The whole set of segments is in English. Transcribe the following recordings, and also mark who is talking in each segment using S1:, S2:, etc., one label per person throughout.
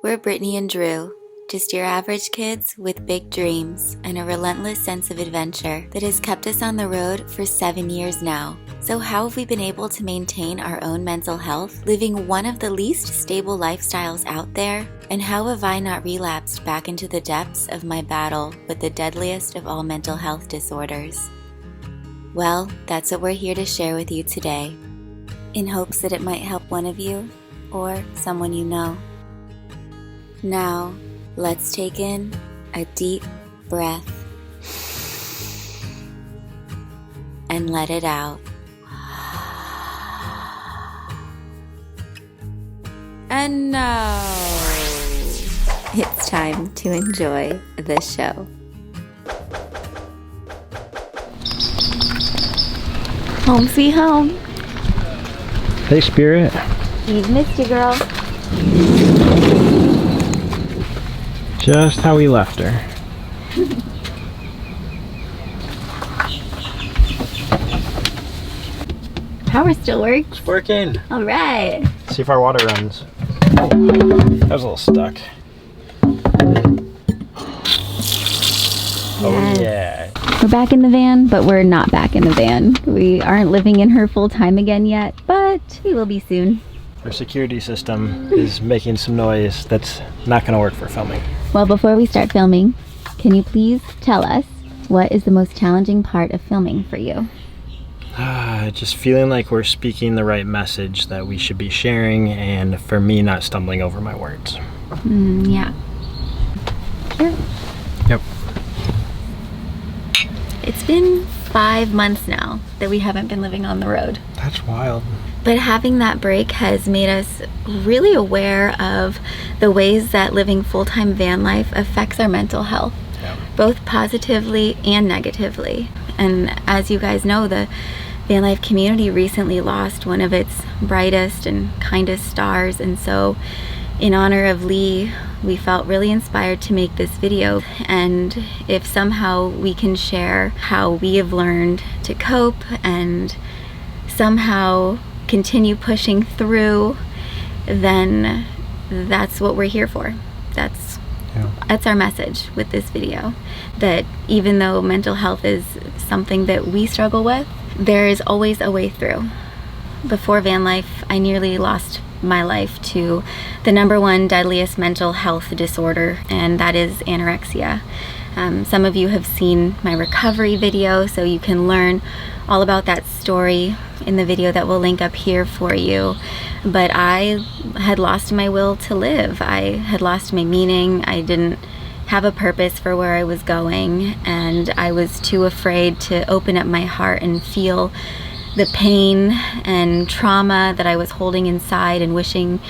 S1: We're Brittany and Drew, just your average kids with big dreams and a relentless sense of adventure that has kept us on the road for 7 years now. So how have we been able to maintain our own mental health, living one of the least stable lifestyles out there? And how have I not relapsed back into the depths of my battle with the deadliest of all mental health disorders? Well, that's what we're here to share with you today, in hopes that it might help one of you or someone you know. Now, let's take in a deep breath and let it out. And now, it's time to enjoy the show. Home sweet home.
S2: Hey, Spirit.
S1: We've missed you, girl.
S2: Just how we left her.
S1: Power still works.
S2: It's working.
S1: All right.
S2: Let's see if our water runs. That was a little stuck. Oh yeah.
S1: We're back in the van, but we're not back in the van. We aren't living in her full time again yet, but we will be soon.
S2: Our security system is making some noise that's not going to work for filming.
S1: Well, before we start filming, can you please tell us what is the most challenging part of filming for you?
S2: Just feeling like we're speaking the right message that we should be sharing, and for me not stumbling over my words.
S1: Yeah. Sure.
S2: Yep.
S1: It's been 5 months now that we haven't been living on the road.
S2: That's wild.
S1: But having that break has made us really aware of the ways that living full-time van life affects our mental health, both positively and negatively. And as you guys know, the van life community recently lost one of its brightest and kindest stars. And so in honor of Lee, we felt really inspired to make this video. And if somehow we can share how we have learned to cope and somehow continue pushing through, then that's what we're here for. That's our message with this video, that even though mental health is something that we struggle with, there is always a way through. Before van life, I nearly lost my life to the #1 deadliest mental health disorder, and that is anorexia. Some of you have seen my recovery video, so you can learn all about that story in the video that we'll link up here for you. But I had lost my will to live. I had lost my meaning. I didn't have a purpose for where I was going, and I was too afraid to open up my heart and feel the pain and trauma that I was holding inside and wishing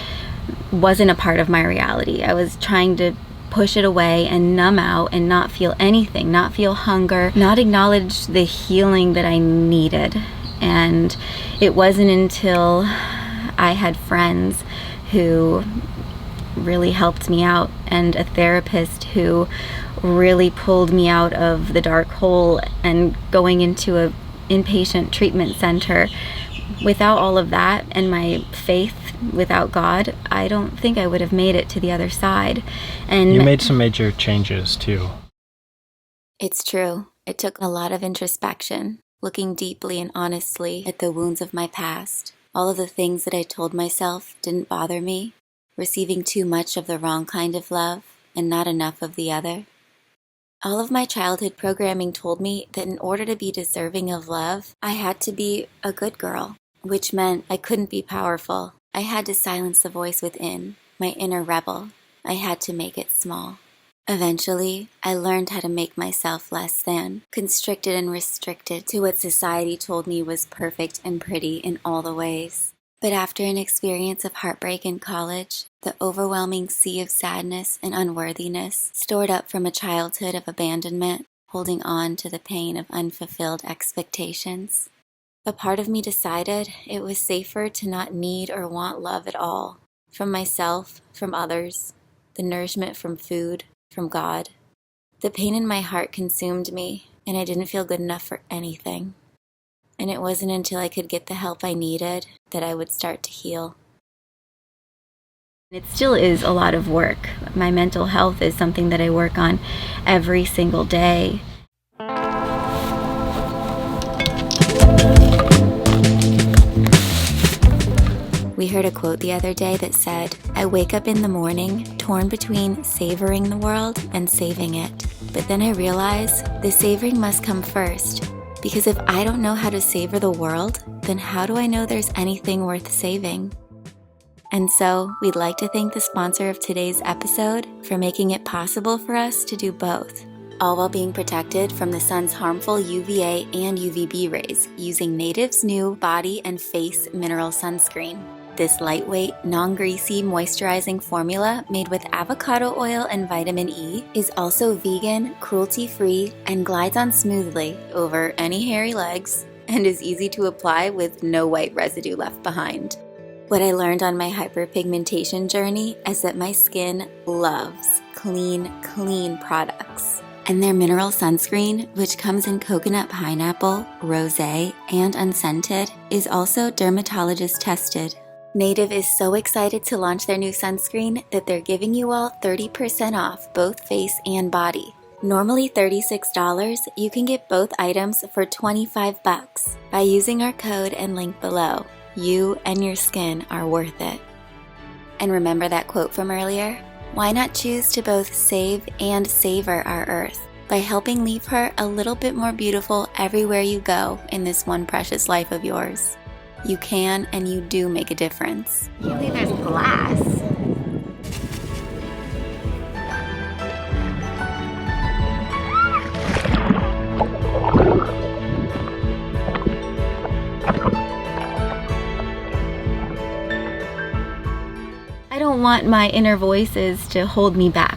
S1: wasn't a part of my reality. I was trying to push it away and numb out and not feel anything, not feel hunger, not acknowledge the healing that I needed. And it wasn't until I had friends who really helped me out, and a therapist who really pulled me out of the dark hole and going into a inpatient treatment center. Without all of that and my faith without God, I don't think I would have made it to the other side. And
S2: you made some major changes too.
S1: It's true. It took a lot of introspection, looking deeply and honestly at the wounds of my past. All of the things that I told myself didn't bother me, receiving too much of the wrong kind of love and not enough of the other. All of my childhood programming told me that in order to be deserving of love, I had to be a good girl, which meant I couldn't be powerful. I had to silence the voice within, my inner rebel. I had to make it small. Eventually, I learned how to make myself less than, constricted and restricted to what society told me was perfect and pretty in all the ways. But after an experience of heartbreak in college, the overwhelming sea of sadness and unworthiness stored up from a childhood of abandonment, holding on to the pain of unfulfilled expectations, a part of me decided it was safer to not need or want love at all, from myself, from others, the nourishment from food, from God. The pain in my heart consumed me, and I didn't feel good enough for anything. And it wasn't until I could get the help I needed that I would start to heal. It still is a lot of work. My mental health is something that I work on every single day. We heard a quote the other day that said, "I wake up in the morning torn between savoring the world and saving it. But then I realize the savoring must come first, because if I don't know how to savor the world, then how do I know there's anything worth saving?" And so, we'd like to thank the sponsor of today's episode for making it possible for us to do both, all while being protected from the sun's harmful UVA and UVB rays using Native's new body and face mineral sunscreen. This lightweight, non-greasy moisturizing formula made with avocado oil and vitamin E is also vegan, cruelty-free, and glides on smoothly over any hairy legs and is easy to apply with no white residue left behind. What I learned on my hyperpigmentation journey is that my skin loves clean products. And their mineral sunscreen, which comes in coconut pineapple, rosé, and unscented, is also dermatologist tested. Native is so excited to launch their new sunscreen that they're giving you all 30% off both face and body. Normally $36, you can get both items for $25 by using our code and link below. You and your skin are worth it. And remember that quote from earlier? Why not choose to both save and savor our earth by helping leave her a little bit more beautiful everywhere you go in this one precious life of yours? You can and you do make a difference. I can't believe there's glass. I don't want my inner voices to hold me back.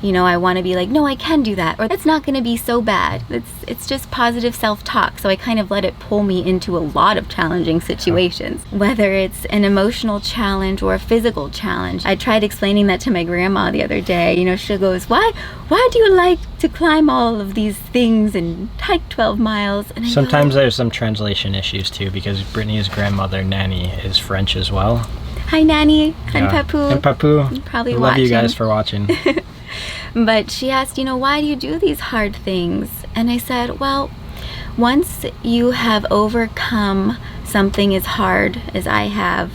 S1: You know, I want to be like, no, I can do that, or that's not going to be so bad. It's just positive self-talk. So I kind of let it pull me into a lot of challenging situations, whether it's an emotional challenge or a physical challenge. I tried explaining that to my grandma the other day. You know, she goes, why do you like to climb all of these things and hike 12 miles? And
S2: Sometimes there's some translation issues too, because Brittany's grandmother, Nanny, is French as well.
S1: Hi, Nanny. And Papu.
S2: And Papu.
S1: Probably
S2: love
S1: watching.
S2: you guys for watching.
S1: But she asked, you know, why do you do these hard things? And I said, well, once you have overcome something as hard as I have,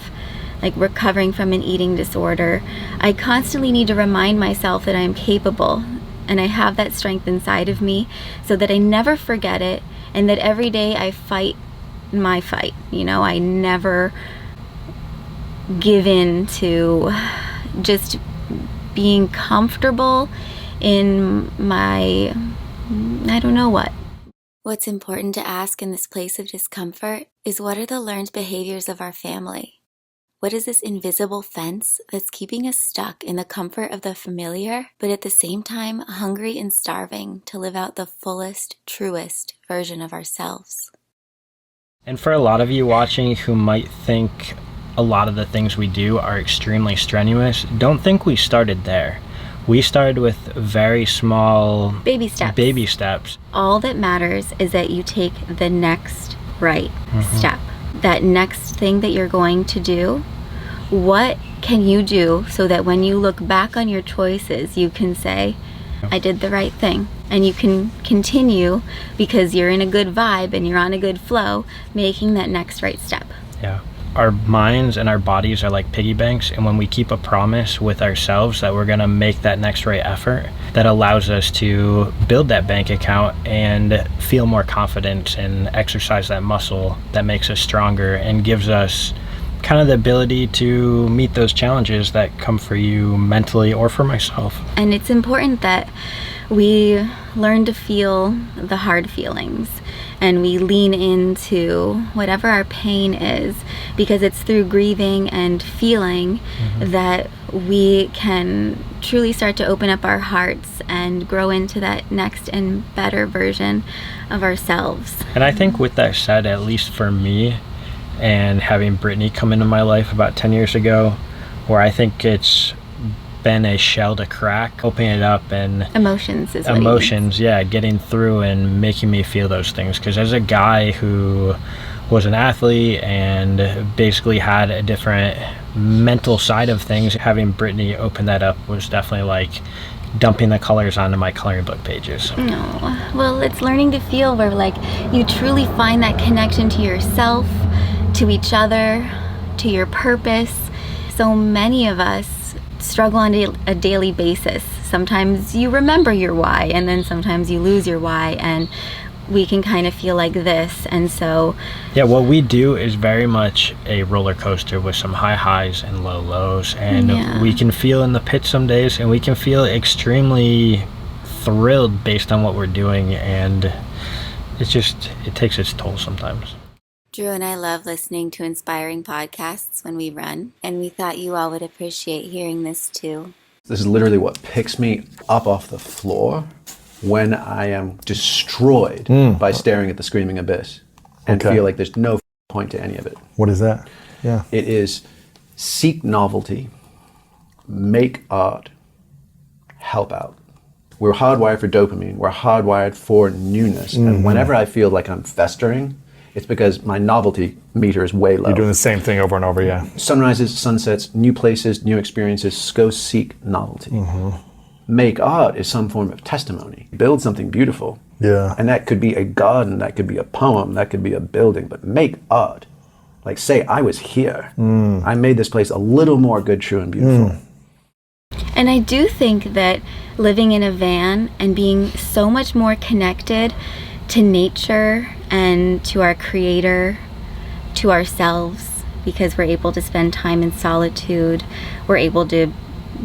S1: like recovering from an eating disorder, I constantly need to remind myself that I'm capable and I have that strength inside of me so that I never forget it and that every day I fight my fight. You know, I never give in to just being comfortable in my, I don't know what. What's important to ask in this place of discomfort is, what are the learned behaviors of our family? What is this invisible fence that's keeping us stuck in the comfort of the familiar, but at the same time hungry and starving to live out the fullest, truest version of ourselves?
S2: And for a lot of you watching who might think a lot of the things we do are extremely strenuous, don't think we started there. We started with very small
S1: baby steps. All that matters is that you take the next right step. That next thing that you're going to do, what can you do so that when you look back on your choices, you can say, I did the right thing. And you can continue because you're in a good vibe and you're on a good flow, making that next right step.
S2: Yeah. Our minds and our bodies are like piggy banks, and when we keep a promise with ourselves that we're gonna make that next right effort, that allows us to build that bank account and feel more confident and exercise that muscle that makes us stronger and gives us kind of the ability to meet those challenges that come for you mentally or for myself.
S1: And it's important that we learn to feel the hard feelings and we lean into whatever our pain is, because it's through grieving and feeling that we can truly start to open up our hearts and grow into that next and better version of ourselves.
S2: And I think with that said, at least for me, and having Brittany come into my life about 10 years ago, where I think it's been a shell to crack, opening it up, and
S1: emotions,
S2: yeah, getting through and making me feel those things. Because as a guy who was an athlete and basically had a different mental side of things. Having Brittany open that up was definitely like dumping the colors onto my coloring book pages.
S1: Oh, well, it's learning to feel where like you truly find that connection to yourself, to each other, to your purpose. So many of us struggle on a daily basis. Sometimes you remember your why, and then sometimes you lose your why, and we can kind of feel like this. And so
S2: yeah, what we do is very much a roller coaster with some high highs and low lows, and we can feel in the pit some days, and we can feel extremely thrilled based on what we're doing, and it takes its toll sometimes.
S1: Drew and I love listening to inspiring podcasts when we run, and we thought you all would appreciate hearing this too.
S3: This is literally what picks me up off the floor when I am destroyed by staring at the screaming abyss and feel like there's no point to any of it.
S4: What is that? Yeah.
S3: It is seek novelty, make art, help out. We're hardwired for dopamine. We're hardwired for newness. And whenever I feel like I'm festering, it's because my novelty meter is way low.
S4: You're doing the same thing over and over, yeah.
S3: Sunrises, sunsets, new places, new experiences, go seek novelty. Make art is some form of testimony. Build something beautiful.
S4: Yeah.
S3: And that could be a garden, that could be a poem, that could be a building, but make art. Like say, I was here. I made this place a little more good, true, and beautiful.
S1: And I do think that living in a van and being so much more connected to nature and to our creator, to ourselves, because we're able to spend time in solitude, we're able to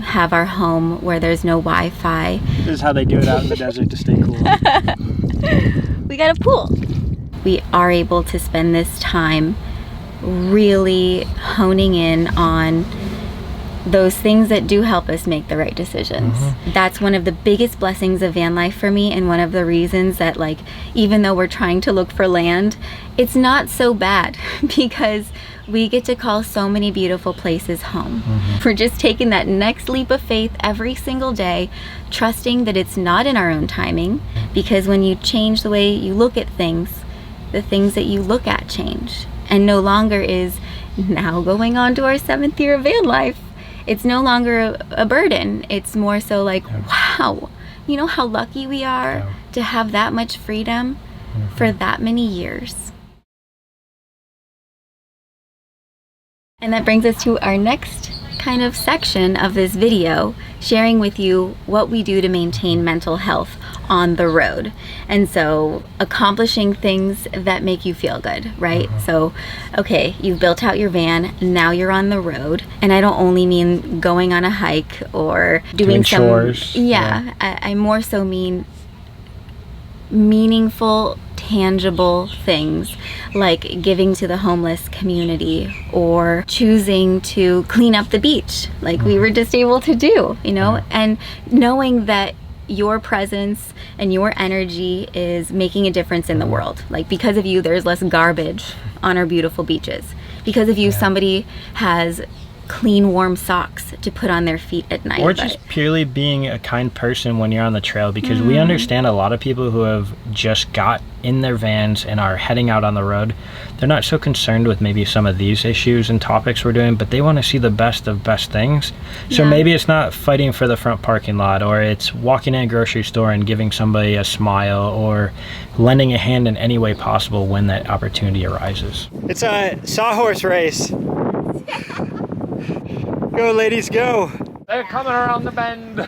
S1: have our home where there's no Wi-Fi.
S2: This is how they do it out in the desert to stay cool.
S1: We got a pool. We are able to spend this time really honing in on those things that do help us make the right decisions. That's one of the biggest blessings of van life for me, and one of the reasons that, like, even though we're trying to look for land, it's not so bad because we get to call so many beautiful places home. We're just taking that next leap of faith every single day, trusting that it's not in our own timing, because when you change the way you look at things, the things that you look at change, and no longer is now going on to our 7th year of van life. It's no longer a burden. It's more so like, wow, you know how lucky we are to have that much freedom for that many years. And that brings us to our next kind of section of this video, sharing with you what we do to maintain mental health on the road. And so accomplishing things that make you feel good, right? So, okay, you've built out your van, now you're on the road. And I don't only mean going on a hike or doing some
S2: chores.
S1: I more so mean meaningful, tangible things like giving to the homeless community or choosing to clean up the beach like we were just able to do, you know, and knowing that your presence and your energy is making a difference in the world. Like, because of you, there's less garbage on our beautiful beaches. Because of you, somebody has clean, warm socks to put on their feet at night.
S2: Or just purely being a kind person when you're on the trail, because we understand a lot of people who have just got in their vans and are heading out on the road. They're not so concerned with maybe some of these issues and topics we're doing, but they want to see the best of best things. So maybe it's not fighting for the front parking lot, or it's walking in a grocery store and giving somebody a smile, or lending a hand in any way possible when that opportunity arises.
S5: It's a sawhorse race. Go, ladies, go.
S6: They're coming around the bend.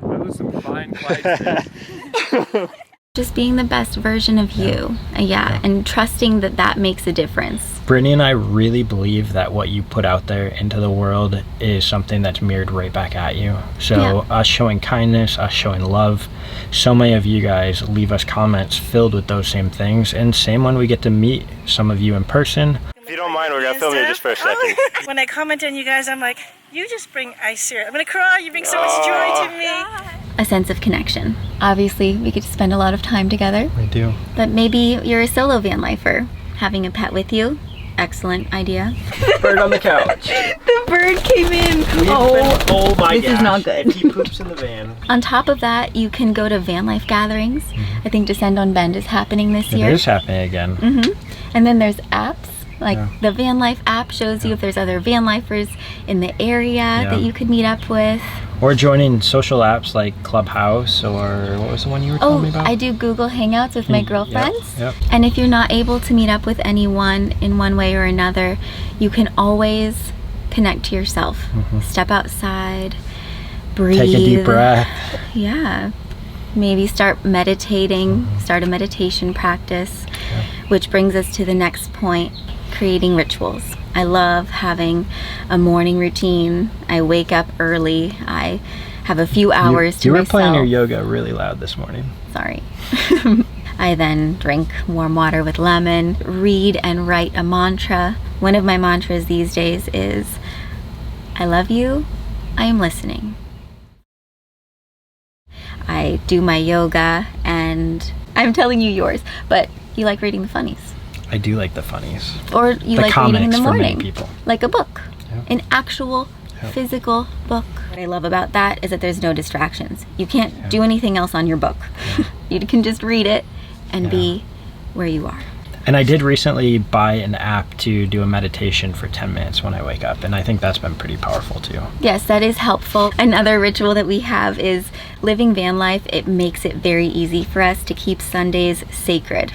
S6: Those are some fine fights.
S1: Just being the best version of you. And trusting that that makes a difference.
S2: Brittany and I really believe that what you put out there into the world is something that's mirrored right back at you. So us showing kindness, us showing love, so many of you guys leave us comments filled with those same things, and same when we get to meet some of you in person.
S5: If you don't mind, we're gonna film you just for a second.
S7: When I comment on you guys, I'm like, you just bring ice here. I'm gonna cry. You bring so much joy to me.
S1: A sense of connection. Obviously, we get to spend a lot of time together.
S2: We do.
S1: But maybe you're a solo van lifer, having a pet with you. excellent idea.
S2: Bird on the couch.
S1: The bird came in.
S2: Oh my
S1: this is not good.
S2: He poops in the van.
S1: On top of that, you can go to van life gatherings. I think Descend on Bend is happening this year.
S2: It is happening again.
S1: And then there's apps. Like the Van Life app shows you if there's other van lifers in the area that you could meet up with.
S2: Or joining social apps like Clubhouse, or what was the one you were telling me about?
S1: I do Google Hangouts with my girlfriends.
S2: Yep.
S1: And if you're not able to meet up with anyone in one way or another, you can always connect to yourself. Step outside, breathe.
S2: Take a deep breath.
S1: Yeah. Maybe start meditating, start a meditation practice, which brings us to the next point, creating rituals. I love having a morning routine. I wake up early. I have a few hours to
S2: myself. You were playing your yoga really loud this morning.
S1: Sorry. I then drink warm water with lemon, read and write a mantra. One of my mantras these days is, I love you, I am listening. I do my yoga, and I'm telling you yours, but you like reading the funnies.
S2: I do like the funnies.
S1: Or you like reading in the morning,
S2: people.
S1: like a book, an actual physical book. What I love about that is that there's no distractions. You can't do anything else on your book. You can just read it and be where you are.
S2: And I did recently buy an app to do a meditation for 10 minutes when I wake up, and I think that's been pretty powerful too.
S1: Yes, that is helpful. Another ritual that we have is living van life. It makes it very easy for us to keep Sundays sacred.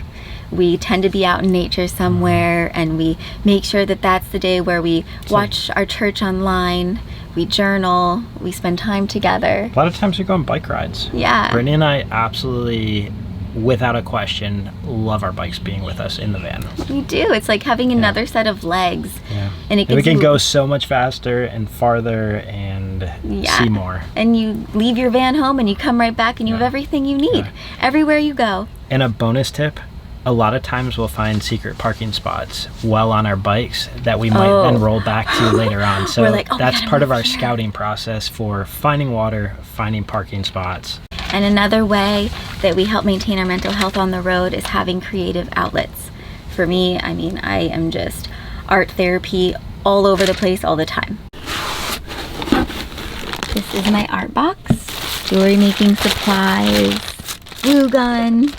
S1: We tend to be out in nature somewhere, and we make sure that that's the day where we watch our church online, we journal, we spend time together.
S2: A lot of times we go on bike rides.
S1: Yeah.
S2: Brittany and I absolutely, without a question, love our bikes being with us in the van.
S1: We do. It's like having another set of legs.
S2: Yeah.
S1: And
S2: we can go so much faster and farther and see more.
S1: And you leave your van home and you come right back and you have everything you need everywhere you go.
S2: And a bonus tip, a lot of times we'll find secret parking spots well on our bikes that we might then roll back to later on. So
S1: we're like,
S2: that's part of our scouting process for finding water, finding parking spots.
S1: And another way that we help maintain our mental health on the road is having creative outlets. For me, I mean, I am just art therapy all over the place all the time. This is my art box, jewelry making supplies, glue gun,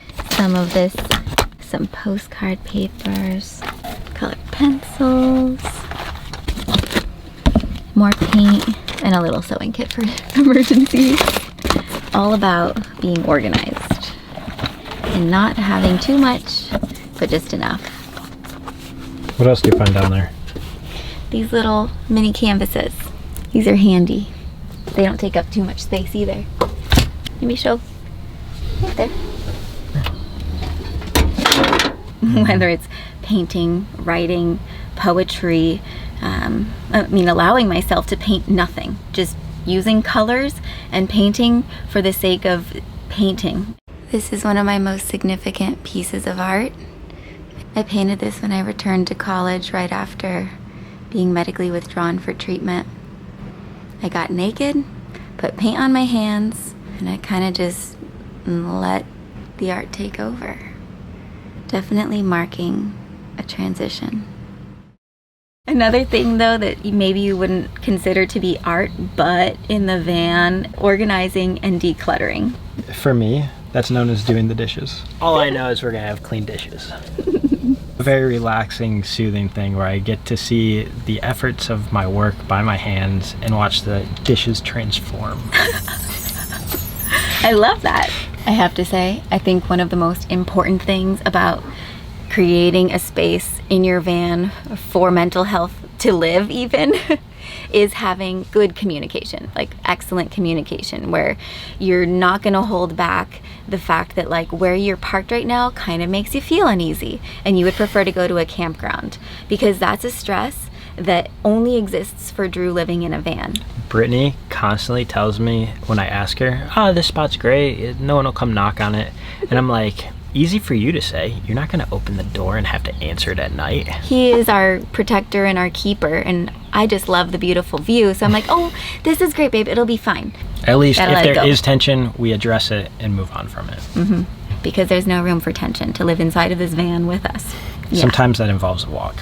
S1: some postcard papers, colored pencils, more paint, and a little sewing kit for emergencies. All about being organized and not having too much, but just enough.
S2: What else do you find down there?
S1: These little mini canvases. These are handy. They don't take up too much space either. Let me show. Right there. Whether it's painting, writing, poetry, allowing myself to paint nothing, just using colors and painting for the sake of painting. This is one of my most significant pieces of art. I painted this when I returned to college right after being medically withdrawn for treatment. I got naked, put paint on my hands, and I kind of just let the art take over. Definitely marking a transition. Another thing though that maybe you wouldn't consider to be art, but in the van, organizing and decluttering.
S2: For me, that's known as doing the dishes. All I know is we're gonna have clean dishes. A very relaxing, soothing thing where I get to see the efforts of my work by my hands and watch the dishes transform.
S1: I love that. I have to say, I think one of the most important things about creating a space in your van for mental health to live even is having good communication, like excellent communication, where you're not going to hold back the fact that like where you're parked right now kind of makes you feel uneasy and you would prefer to go to a campground, because that's a stress that only exists for Drew living in a van.
S2: Brittany constantly tells me when I ask her, oh, this spot's great, no one will come knock on it. And I'm like, easy for you to say. You're not going to open the door and have to answer it at night.
S1: He is our protector and our keeper, and I just love the beautiful view. So I'm like, oh, this is great, babe. It'll be fine.
S2: At least if there is tension, we address it and move on from it.
S1: Because there's no room for tension to live inside of this van with us. Yeah.
S2: Sometimes that involves a walk.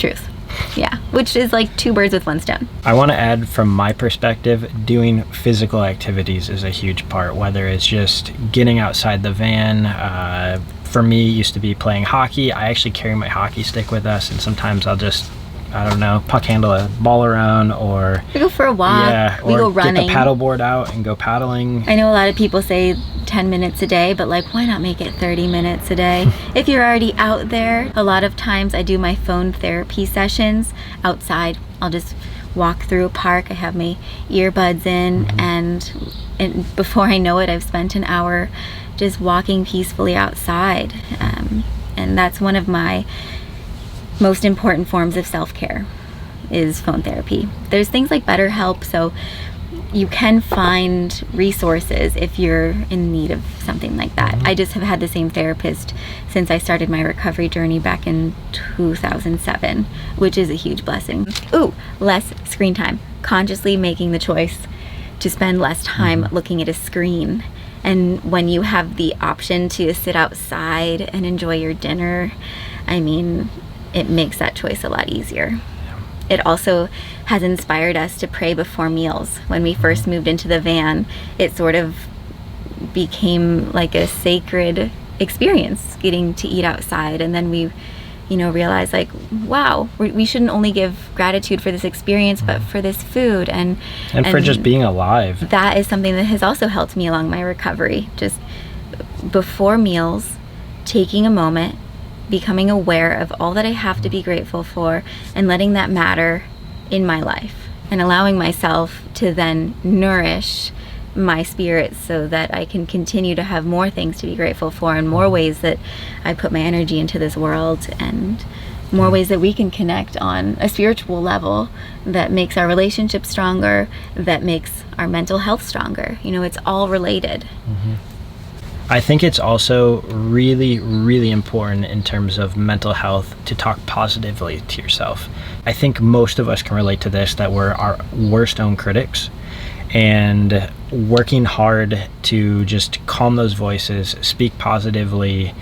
S1: Truth. Yeah, which is like 2 birds with 1 stone.
S2: I want to add, from my perspective, doing physical activities is a huge part, whether it's just getting outside the van. For me, it used to be playing hockey. I actually carry my hockey stick with us, and sometimes I'll just, I don't know, puck handle a ball around, or
S1: We go for a walk.
S2: yeah,
S1: We
S2: or
S1: go running.
S2: get the paddleboard out and go paddling.
S1: I know a lot of people say 10 minutes a day, but like, why not make it 30 minutes a day? If you're already out there, a lot of times I do my phone therapy sessions outside. I'll just walk through a park. I have my earbuds in, and before I know it, I've spent an hour just walking peacefully outside. And that's one of my most important forms of self-care, is phone therapy. There's things like BetterHelp, so you can find resources if you're in need of something like that. I just have had the same therapist since I started my recovery journey back in 2007, which is a huge blessing. Ooh, less screen time. Consciously making the choice to spend less time looking at a screen. And when you have the option to sit outside and enjoy your dinner, I mean, it makes that choice a lot easier. It also has inspired us to pray before meals. When we first moved into the van, it sort of became like a sacred experience, getting to eat outside. And then we, realized like, wow, we shouldn't only give gratitude for this experience, but for this food and
S2: for just being alive.
S1: That is something that has also helped me along my recovery. Just before meals, taking a moment, becoming aware of all that I have to be grateful for, and letting that matter in my life, and allowing myself to then nourish my spirit so that I can continue to have more things to be grateful for, and more ways that I put my energy into this world, and more ways that we can connect on a spiritual level that makes our relationship stronger, that makes our mental health stronger. It's all related.
S2: I think it's also really, really important in terms of mental health to talk positively to yourself. I think most of us can relate to this, that we're our worst own critics, and working hard to just calm those voices, speak positively,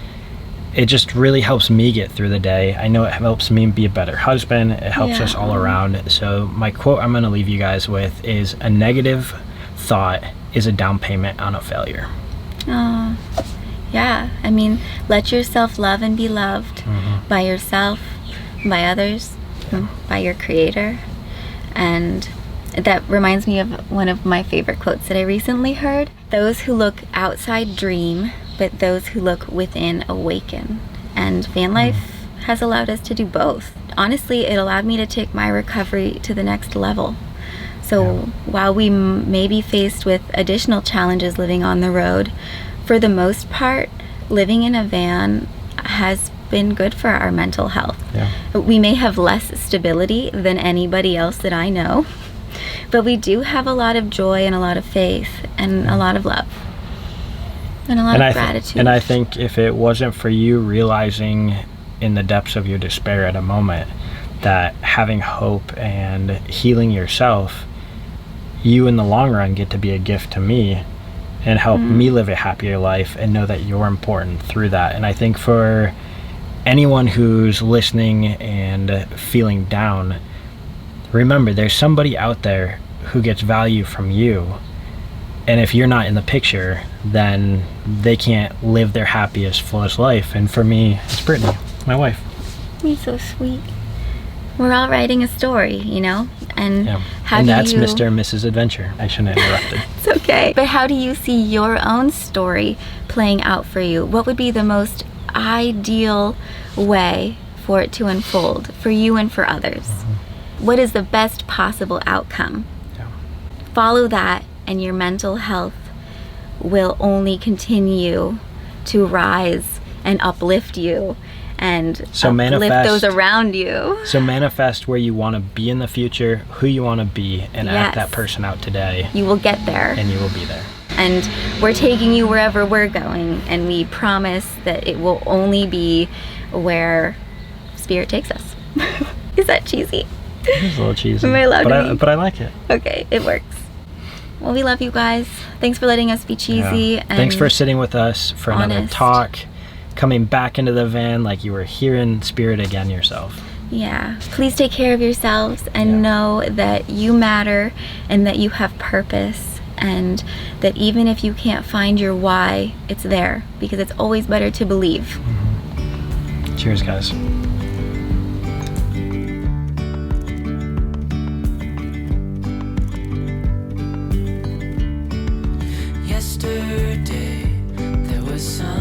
S2: it just really helps me get through the day. I know it helps me be a better husband. It helps us all around. So my quote I'm going to leave you guys with is, a negative thought is a down payment on a failure.
S1: Oh, yeah. I mean, let yourself love and be loved by yourself, by others, by your creator. And that reminds me of one of my favorite quotes that I recently heard. Those who look outside dream, but those who look within awaken. And van life has allowed us to do both. Honestly, it allowed me to take my recovery to the next level. So while we may be faced with additional challenges living on the road, for the most part, living in a van has been good for our mental health. We may have less stability than anybody else that I know, but we do have a lot of joy and a lot of faith and a lot of love and a lot of gratitude.
S2: And I think if it wasn't for you realizing in the depths of your despair at a moment that having hope and healing yourself, you in the long run get to be a gift to me and help me live a happier life and know that you're important through that. And I think for anyone who's listening and feeling down, remember there's somebody out there who gets value from you. And if you're not in the picture, then they can't live their happiest, fullest life. And for me, it's Brittany, my wife.
S1: You're so sweet. We're all writing a story, And
S2: that's Mr. and Mrs. Adventure. I shouldn't have interrupted.
S1: It's okay. But how do you see your own story playing out for you? What would be the most ideal way for it to unfold for you and for others? What is the best possible outcome? Follow that, and your mental health will only continue to rise and uplift you and uplift those around you.
S2: So manifest where you want to be in the future, who you want to be, and act that person out today.
S1: You will get there.
S2: And you will be there.
S1: And we're taking you wherever we're going, and we promise that it will only be where Spirit takes us. Is that cheesy?
S2: It's a little cheesy.
S1: Am I allowed to be?
S2: But I like it.
S1: Okay, it works. Well, we love you guys. Thanks for letting us be cheesy. And
S2: thanks for sitting with us for another talk, coming back into the van like you were hearing Spirit again yourself.
S1: Yeah. Please take care of yourselves and know that you matter and that you have purpose, and that even if you can't find your why, it's there, because it's always better to believe.
S2: Cheers, guys.
S8: Yesterday there was sun.